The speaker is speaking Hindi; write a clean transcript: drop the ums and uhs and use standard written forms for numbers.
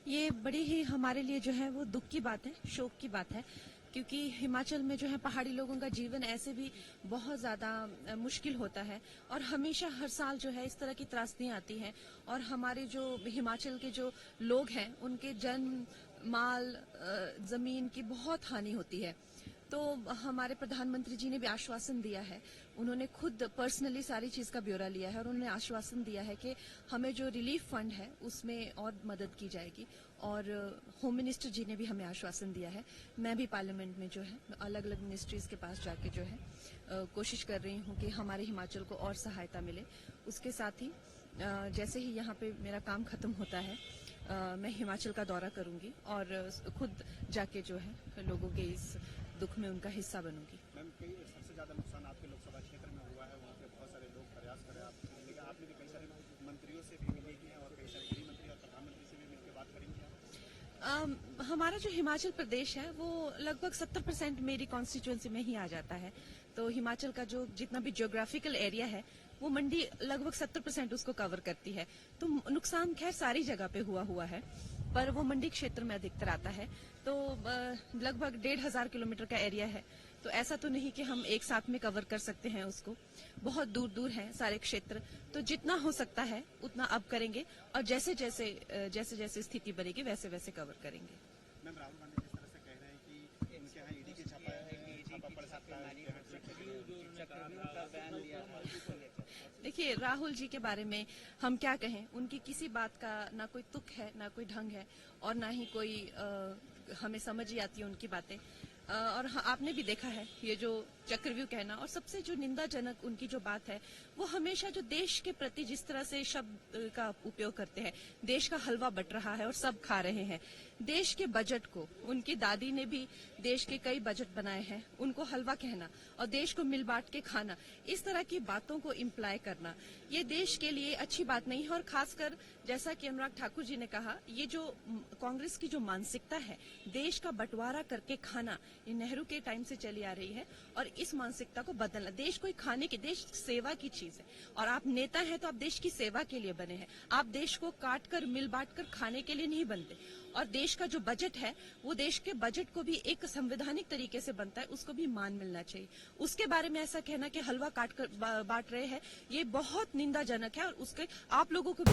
ये बड़ी ही हमारे लिए जो है वो दुख की बात है, शोक की बात है, क्योंकि हिमाचल में जो है पहाड़ी लोगों का जीवन ऐसे भी बहुत ज्यादा मुश्किल होता है और हमेशा हर साल जो है इस तरह की त्रासदियां आती हैं और हमारे जो हिमाचल के जो लोग हैं उनके जन माल जमीन की बहुत हानि होती है। तो हमारे प्रधानमंत्री जी ने भी आश्वासन दिया है, उन्होंने खुद पर्सनली सारी चीज का ब्यौरा लिया है और उन्होंने आश्वासन दिया है कि हमें जो रिलीफ फंड है उसमें और मदद की जाएगी। और होम मिनिस्टर जी ने भी हमें आश्वासन दिया है। मैं भी पार्लियामेंट में जो है अलग अलग मिनिस्ट्रीज के पास जाके जो है कोशिश कर रही हूँ कि हमारे हिमाचल को और सहायता मिले। उसके साथ ही जैसे ही यहाँ पे मेरा काम खत्म होता है मैं हिमाचल का दौरा करूंगी और खुद जाके जो है लोगों के इस दुख में उनका हिस्सा बनूंगी। मैम, कई सबसे ज्यादा नुकसान आपके लोकसभा क्षेत्र में हुआ है, वहाँ पे बहुत सारे लोग प्रयास करें लेकिन आपने भी कई सारे मंत्रियों से भी मिलेंगे और कई सारे गृह मंत्री और प्रधानमंत्री से भी मिलकर बात करेंगे। हमारा जो हिमाचल प्रदेश है वो लगभग 70% मेरी कॉन्स्टिट्यूएंसी में ही आ जाता है। तो हिमाचल का जो जितना भी ज्योग्राफिकल एरिया है वो मंडी लगभग 70% उसको कवर करती है। तो नुकसान खैर सारी जगह पे हुआ है, पर वो मंडी क्षेत्र में अधिकतर आता है। तो लगभग 1,500 किलोमीटर का एरिया है, तो ऐसा तो नहीं कि हम एक साथ में कवर कर सकते हैं उसको। बहुत दूर दूर हैं सारे क्षेत्र, तो जितना हो सकता है उतना अब करेंगे और जैसे जैसे स्थिति बनेगी वैसे वैसे कवर करेंगे। मैम, राहुल गांधी जिस तरह से कह रहे हैं कि उनके यहाँ ईडी के छापा पड़ सकता है। देखिए, राहुल जी के बारे में हम क्या कहें, उनकी किसी बात का ना कोई तुक है ना कोई ढंग है और ना ही कोई हमें समझ ही आती है उनकी बातें। और आपने भी देखा है ये जो चक्रव्यूह कहना, और सबसे जो निंदाजनक उनकी जो बात है वो हमेशा जो देश के प्रति जिस तरह से शब्द का उपयोग करते हैं, देश का हलवा बट रहा है और सब खा रहे हैं। देश के बजट को, उनकी दादी ने भी देश के कई बजट बनाए हैं, उनको हलवा कहना और देश को मिल बांट के खाना, इस तरह की बातों को इम्प्लाई करना, ये देश के लिए अच्छी बात नहीं है। और खासकर जैसा कि अनुराग ठाकुर जी ने कहा, ये जो कांग्रेस की जो मानसिकता है देश का बंटवारा करके खाना, ये नेहरू के टाइम से चली आ रही है और इस मानसिकता को बदलना। देश कोई खाने की, देश सेवा की चीज है और आप नेता हैं तो आप देश की सेवा के लिए बने हैं। आप देश को काट कर मिल बांट कर खाने के लिए नहीं बनते। और देश का जो बजट है वो देश के बजट को भी एक संवैधानिक तरीके से बनता है, उसको भी मान मिलना चाहिए। उसके बारे में ऐसा कहना कि हलवा काट कर बांट रहे हैं, ये बहुत निंदाजनक है और उसके आप लोगों को